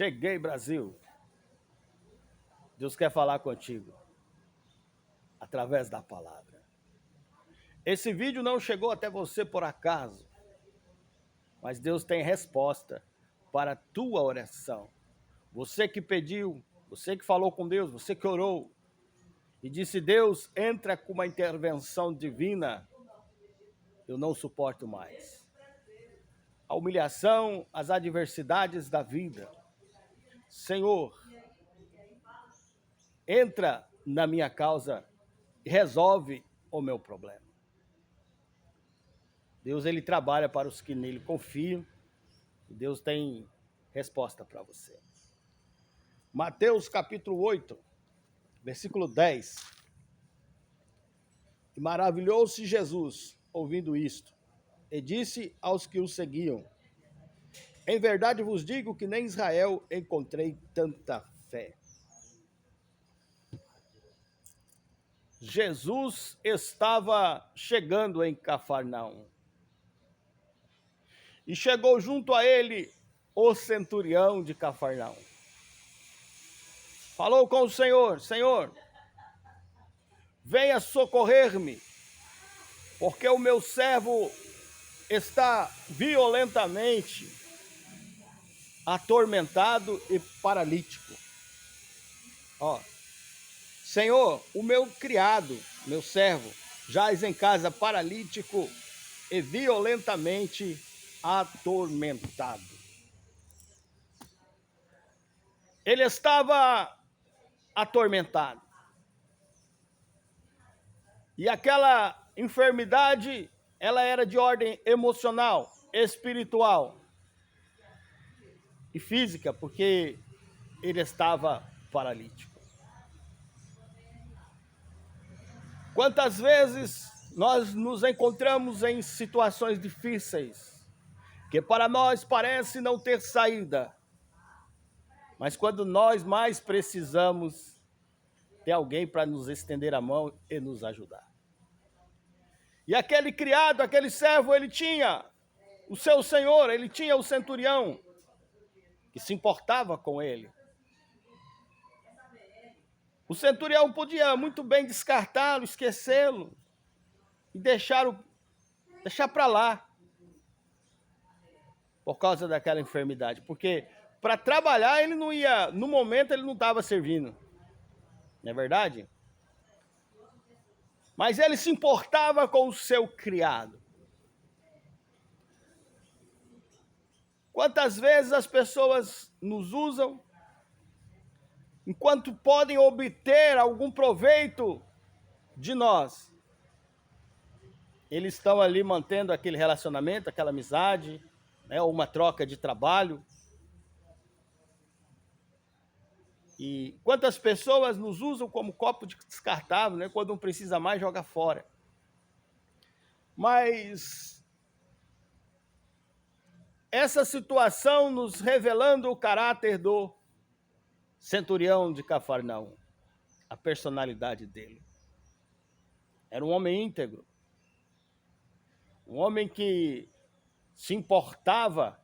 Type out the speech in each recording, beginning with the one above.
Cheguei, Brasil. Deus quer falar contigo através da palavra. Esse vídeo não chegou até você por acaso, mas Deus tem resposta para a tua oração. Você que pediu, você que falou com Deus, você que orou e disse: Deus, entra com uma intervenção divina, eu não suporto mais. A humilhação, as adversidades da vida. Senhor, entra na minha causa e resolve o meu problema. Deus, ele trabalha para os que nele confiam. E Deus tem resposta para você. Mateus capítulo 8, versículo 10. E maravilhou-se Jesus ouvindo isto, e disse aos que o seguiam: em verdade vos digo que nem em Israel encontrei tanta fé. Jesus estava chegando em Cafarnaum. E chegou junto a ele o centurião de Cafarnaum. Falou com o Senhor: Senhor, venha socorrer-me, porque o meu servo está violentamente atormentado e paralítico. Senhor, o meu criado, meu servo, jaz em casa paralítico e violentamente atormentado. Ele estava atormentado. E aquela enfermidade, ela era de ordem emocional, espiritual e física, porque ele estava paralítico. Quantas vezes nós nos encontramos em situações difíceis, que para nós parece não ter saída, mas quando nós mais precisamos, tem alguém para nos estender a mão e nos ajudar. E aquele criado, aquele servo, ele tinha o seu senhor, ele tinha o centurião, que se importava com ele. O centurião podia muito bem descartá-lo, esquecê-lo e deixar para lá, por causa daquela enfermidade. Porque para trabalhar ele não ia, no momento ele não estava servindo, não é verdade? Mas ele se importava com o seu criado. Quantas vezes as pessoas nos usam, enquanto podem obter algum proveito de nós, eles estão ali mantendo aquele relacionamento, aquela amizade, né, ou uma troca de trabalho. E quantas pessoas nos usam como copo descartável, né, quando não precisa mais, joga fora. Mas essa situação nos revelando o caráter do centurião de Cafarnaum, a personalidade dele. Era um homem íntegro, um homem que se importava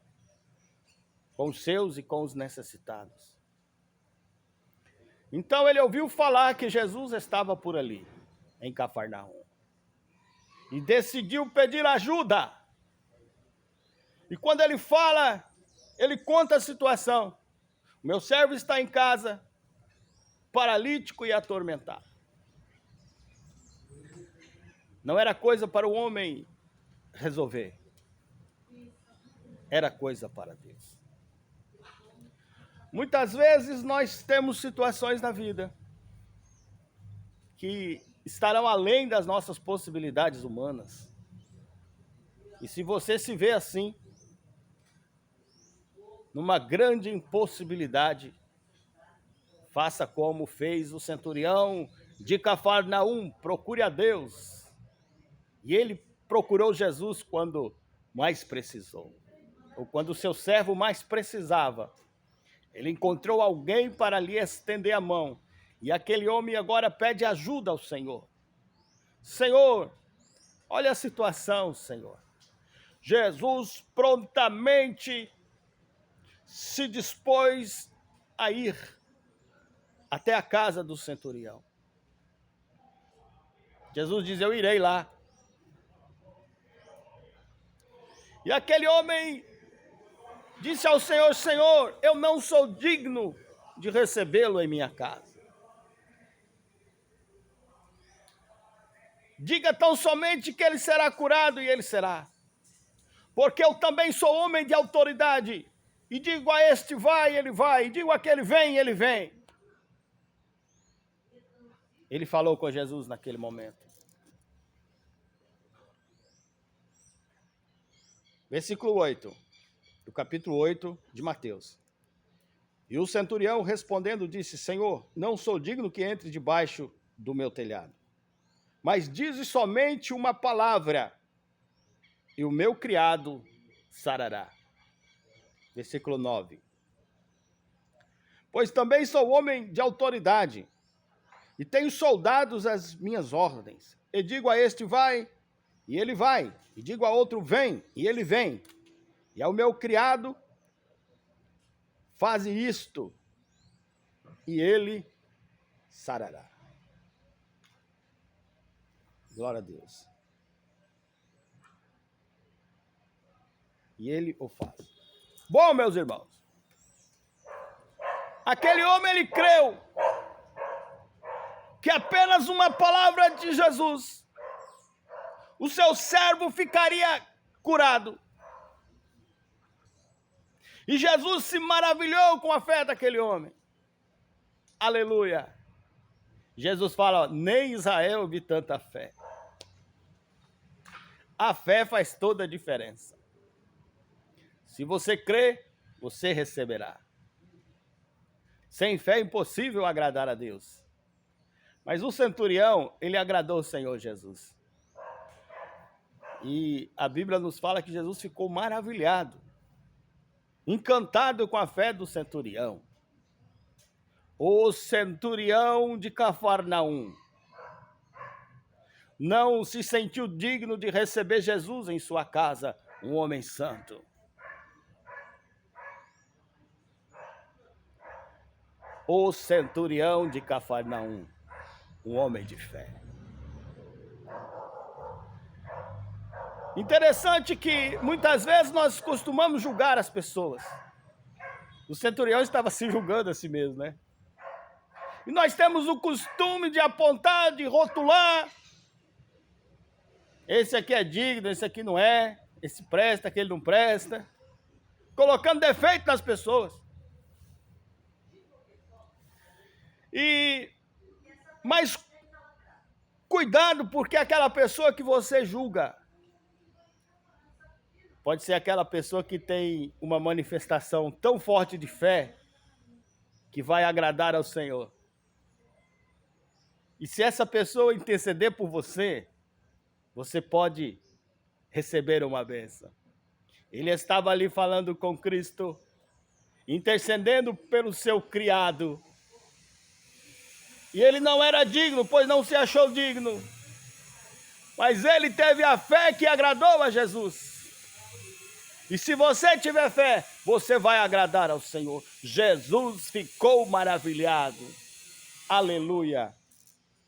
com os seus e com os necessitados. Então ele ouviu falar que Jesus estava por ali, em Cafarnaum, e decidiu pedir ajuda. E quando ele fala, ele conta a situação. Meu servo está em casa, paralítico e atormentado. Não era coisa para o homem resolver. Era coisa para Deus. Muitas vezes nós temos situações na vida que estarão além das nossas possibilidades humanas. E se você se vê assim, numa grande impossibilidade, faça como fez o centurião de Cafarnaum, procure a Deus. E ele procurou Jesus quando mais precisou, ou quando o seu servo mais precisava. Ele encontrou alguém para lhe estender a mão. E aquele homem agora pede ajuda ao Senhor. Senhor, olha a situação, Senhor. Jesus prontamente se dispôs a ir até a casa do centurião. Jesus diz: eu irei lá. E aquele homem disse ao Senhor: Senhor, eu não sou digno de recebê-lo em minha casa. Diga tão somente que ele será curado, e ele será. Porque eu também sou homem de autoridade. E digo a este vai, ele vai. E digo àquele vem, ele vem. Ele falou com Jesus naquele momento. Versículo 8, do capítulo 8 de Mateus. E o centurião respondendo disse: Senhor, não sou digno que entre debaixo do meu telhado. Mas dize somente uma palavra, e o meu criado sarará. Versículo 9. Pois também sou homem de autoridade, e tenho soldados às minhas ordens. E digo a este vai, e ele vai. E digo a outro vem, e ele vem. E ao meu criado, faze isto, e ele sarará. Glória a Deus. E ele o faz. Bom, meus irmãos, aquele homem, ele creu que apenas uma palavra de Jesus, o seu servo ficaria curado. E Jesus se maravilhou com a fé daquele homem. Aleluia. Jesus fala: ó, nem Israel vi tanta fé. A fé faz toda a diferença. Se você crê, você receberá. Sem fé é impossível agradar a Deus. Mas o centurião, ele agradou o Senhor Jesus. E a Bíblia nos fala que Jesus ficou maravilhado, encantado com a fé do centurião. O centurião de Cafarnaum não se sentiu digno de receber Jesus em sua casa, um homem santo. O centurião de Cafarnaum, um homem de fé. Interessante que muitas vezes nós costumamos julgar as pessoas. O centurião estava se julgando a si mesmo, né? E nós temos o costume de apontar, de rotular. Esse aqui é digno, esse aqui não é. Esse presta, aquele não presta. Colocando defeito nas pessoas. Mas cuidado, porque aquela pessoa que você julga pode ser aquela pessoa que tem uma manifestação tão forte de fé que vai agradar ao Senhor. E se essa pessoa interceder por você, você pode receber uma bênção. Ele estava ali falando com Cristo, intercedendo pelo seu criado. E ele não era digno, pois não se achou digno. Mas ele teve a fé que agradou a Jesus. E se você tiver fé, você vai agradar ao Senhor. Jesus ficou maravilhado. Aleluia.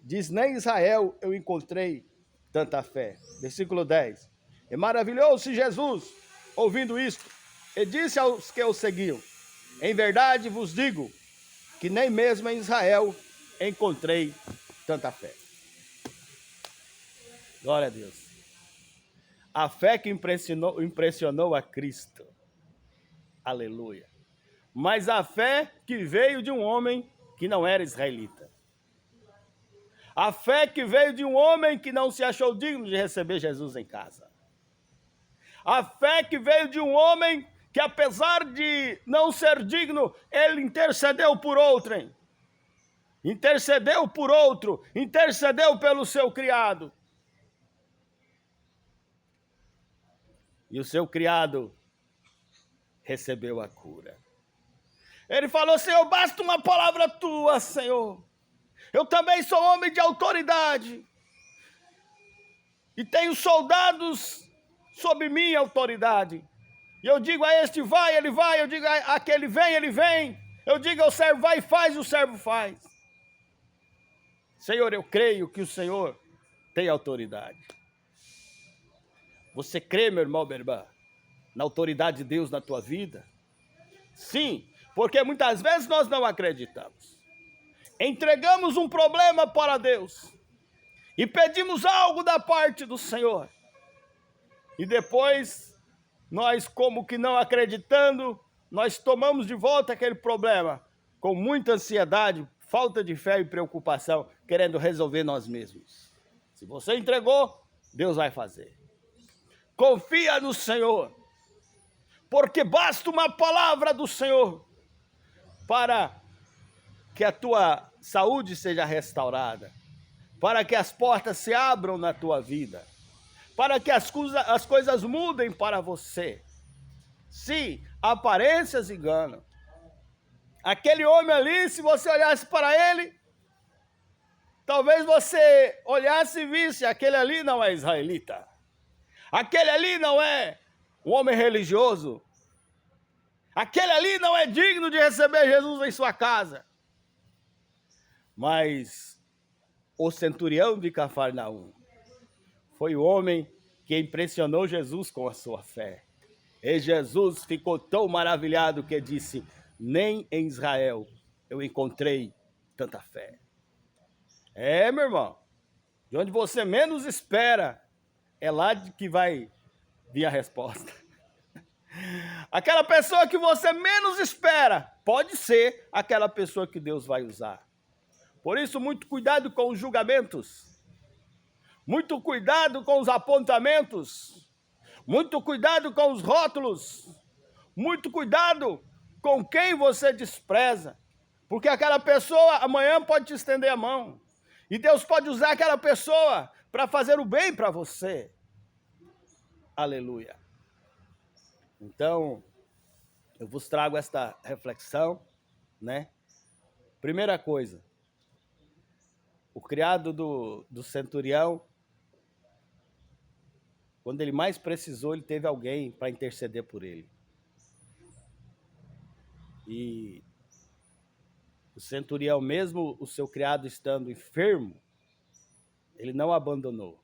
Diz: nem em Israel eu encontrei tanta fé. Versículo 10. E maravilhou-se Jesus, ouvindo isto, e disse aos que o seguiam: em verdade vos digo, que nem mesmo em Israel encontrei tanta fé. Glória a Deus. A fé que impressionou a Cristo. Aleluia. Mas a fé que veio de um homem que não era israelita. A fé que veio de um homem que não se achou digno de receber Jesus em casa. A fé que veio de um homem que, apesar de não ser digno, ele intercedeu por outrem. Intercedeu por outro, intercedeu pelo seu criado. E o seu criado recebeu a cura. Ele falou: Senhor, basta uma palavra tua, Senhor. Eu também sou homem de autoridade. E tenho soldados sob minha autoridade. E eu digo a este vai, ele vai. Eu digo a aquele vem, ele vem. Eu digo ao servo vai e faz, e o servo faz. Senhor, eu creio que o Senhor tem autoridade. Você crê, meu irmão, minha irmã, na autoridade de Deus na tua vida? Sim, porque muitas vezes nós não acreditamos. Entregamos um problema para Deus e pedimos algo da parte do Senhor. E depois, nós como que não acreditando, nós tomamos de volta aquele problema com muita ansiedade, falta de fé e preocupação, querendo resolver nós mesmos. Se você entregou, Deus vai fazer. Confia no Senhor, porque basta uma palavra do Senhor para que a tua saúde seja restaurada, para que as portas se abram na tua vida, para que as coisas mudem para você. Sim, aparências enganam. Aquele homem ali, se você olhasse para ele, talvez você olhasse e visse, aquele ali não é israelita. Aquele ali não é um homem religioso. Aquele ali não é digno de receber Jesus em sua casa. Mas o centurião de Cafarnaum foi o homem que impressionou Jesus com a sua fé. E Jesus ficou tão maravilhado que disse: nem em Israel eu encontrei tanta fé. É, meu irmão, de onde você menos espera, é lá que vai vir a resposta. Aquela pessoa que você menos espera, pode ser aquela pessoa que Deus vai usar. Por isso, muito cuidado com os julgamentos. Muito cuidado com os apontamentos. Muito cuidado com os rótulos. Muito cuidado com quem você despreza. Porque aquela pessoa amanhã pode te estender a mão. E Deus pode usar aquela pessoa para fazer o bem para você. Aleluia. Então, eu vos trago esta reflexão, né? Primeira coisa, o criado do centurião, quando ele mais precisou, ele teve alguém para interceder por ele. E o centurião, mesmo o seu criado estando enfermo, ele não abandonou.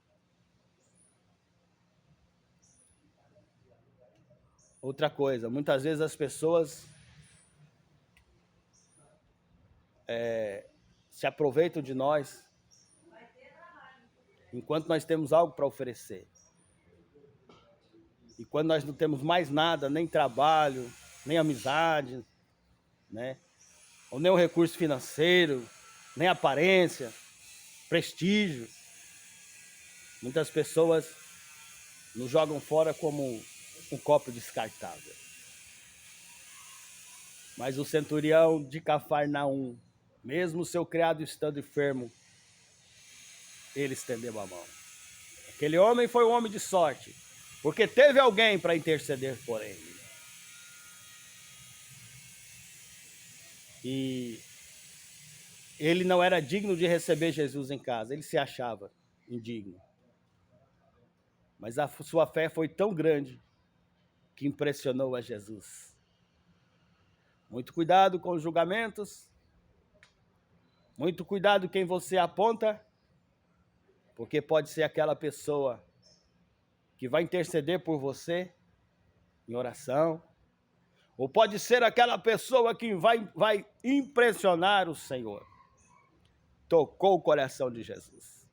Outra coisa, muitas vezes as pessoas se aproveitam de nós enquanto nós temos algo para oferecer. E quando nós não temos mais nada, nem trabalho, nem amizade, né? Ou nem um recurso financeiro, nem aparência, prestígio, muitas pessoas nos jogam fora como um copo descartável. Mas o centurião de Cafarnaum, mesmo seu criado estando enfermo, ele estendeu a mão. Aquele homem foi um homem de sorte, porque teve alguém para interceder por ele. E ele não era digno de receber Jesus em casa, ele se achava indigno. Mas a sua fé foi tão grande que impressionou a Jesus. Muito cuidado com os julgamentos, muito cuidado quem você aponta, porque pode ser aquela pessoa que vai interceder por você em oração, ou pode ser aquela pessoa que vai impressionar o Senhor. Tocou o coração de Jesus.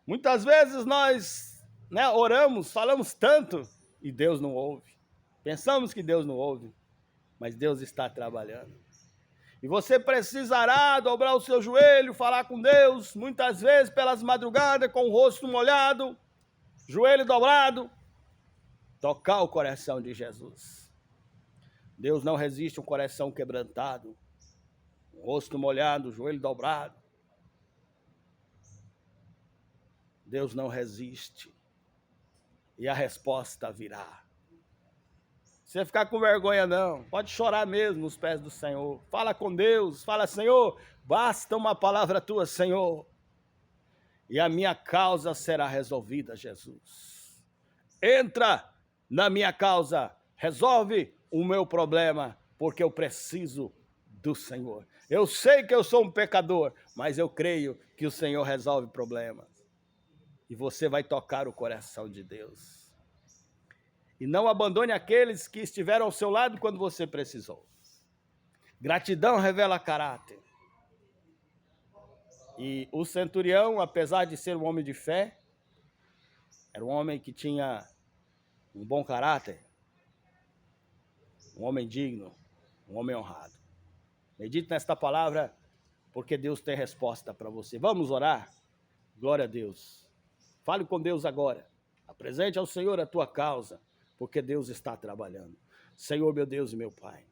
Muitas vezes nós, oramos, falamos tanto e Deus não ouve. Pensamos que Deus não ouve, mas Deus está trabalhando. E você precisará dobrar o seu joelho, falar com Deus, muitas vezes pelas madrugadas, com o rosto molhado, joelho dobrado, tocar o coração de Jesus. Deus não resiste a um coração quebrantado, um rosto molhado, joelho dobrado. Deus não resiste. E a resposta virá. Você ficar com vergonha não, pode chorar mesmo nos pés do Senhor. Fala com Deus, fala: Senhor, basta uma palavra tua, Senhor, e a minha causa será resolvida, Jesus. Entra na minha causa, resolve o meu problema, porque eu preciso do Senhor. Eu sei que eu sou um pecador, mas eu creio que o Senhor resolve problemas. E você vai tocar o coração de Deus. E não abandone aqueles que estiveram ao seu lado quando você precisou. Gratidão revela caráter. E o centurião, apesar de ser um homem de fé, era um homem que tinha um bom caráter, um homem digno, um homem honrado. Medite nesta palavra, porque Deus tem resposta para você. Vamos orar? Glória a Deus. Fale com Deus agora. Apresente ao Senhor a tua causa, porque Deus está trabalhando. Senhor, meu Deus e meu Pai,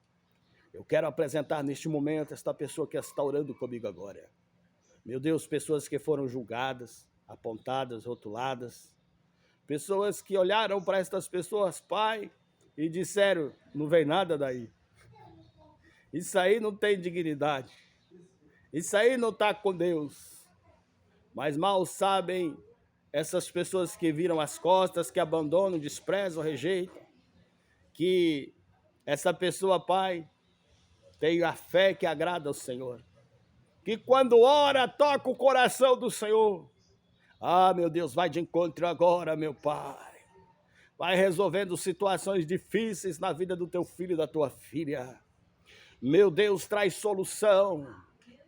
eu quero apresentar neste momento esta pessoa que está orando comigo agora. Meu Deus, pessoas que foram julgadas, apontadas, rotuladas, pessoas que olharam para estas pessoas, Pai, e disseram, não vem nada daí. Isso aí não tem dignidade. Isso aí não está com Deus. Mas mal sabem essas pessoas que viram as costas, que abandonam, desprezam, rejeitam, que essa pessoa, Pai, tem a fé que agrada ao Senhor. Que quando ora, toca o coração do Senhor. Ah, meu Deus, vai de encontro agora, meu Pai. Vai resolvendo situações difíceis na vida do teu filho e da tua filha. Meu Deus, traz solução.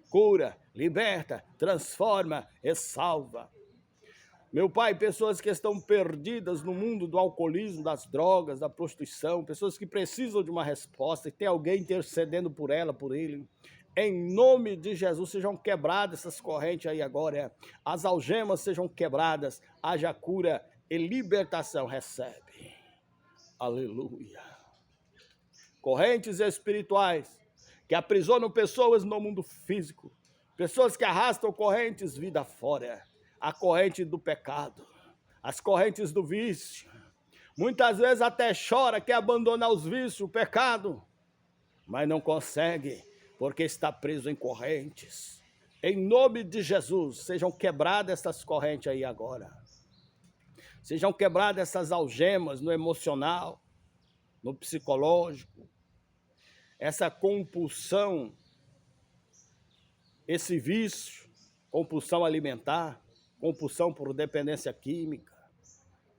Cura, liberta, transforma e salva. Meu Pai, pessoas que estão perdidas no mundo do alcoolismo, das drogas, da prostituição, pessoas que precisam de uma resposta e tem alguém intercedendo por ela, por ele. Em nome de Jesus, sejam quebradas essas correntes aí agora. As algemas sejam quebradas, haja cura e libertação. Recebe. Aleluia. Correntes espirituais que aprisionam pessoas no mundo físico. Pessoas que arrastam correntes vida fora. A corrente do pecado. As correntes do vício. Muitas vezes até chora, quer abandonar os vícios, o pecado. Mas não consegue, porque está preso em correntes. Em nome de Jesus, sejam quebradas essas correntes aí agora. Sejam quebradas essas algemas no emocional, no psicológico. Essa compulsão, esse vício, compulsão alimentar, compulsão por dependência química,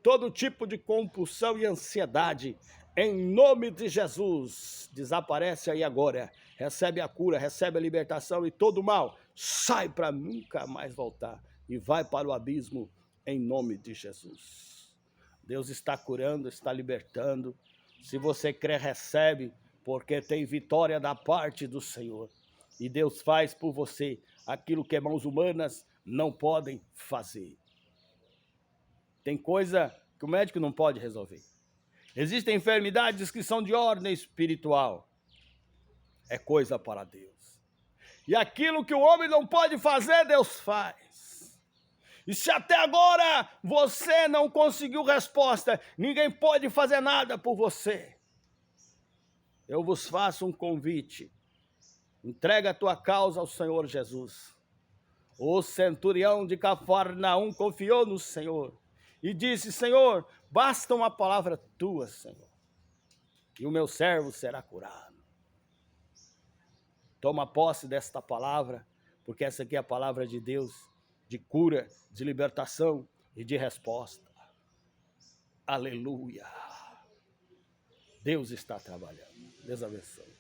todo tipo de compulsão e ansiedade, em nome de Jesus, desaparece aí agora, recebe a cura, recebe a libertação e todo mal sai para nunca mais voltar e vai para o abismo em nome de Jesus. Deus está curando, está libertando. Se você crê, recebe, porque tem vitória da parte do Senhor. E Deus faz por você aquilo que mãos humanas não podem fazer. Tem coisa que o médico não pode resolver. Existem enfermidades que são de ordem espiritual. É coisa para Deus. E aquilo que o homem não pode fazer, Deus faz. E se até agora você não conseguiu resposta, ninguém pode fazer nada por você. Eu vos faço um convite. Entrega a tua causa ao Senhor Jesus. O centurião de Cafarnaum confiou no Senhor e disse, Senhor, basta uma palavra tua, Senhor, e o meu servo será curado. Toma posse desta palavra, porque essa aqui é a palavra de Deus, de cura, de libertação e de resposta. Aleluia. Deus está trabalhando. Deus abençoe.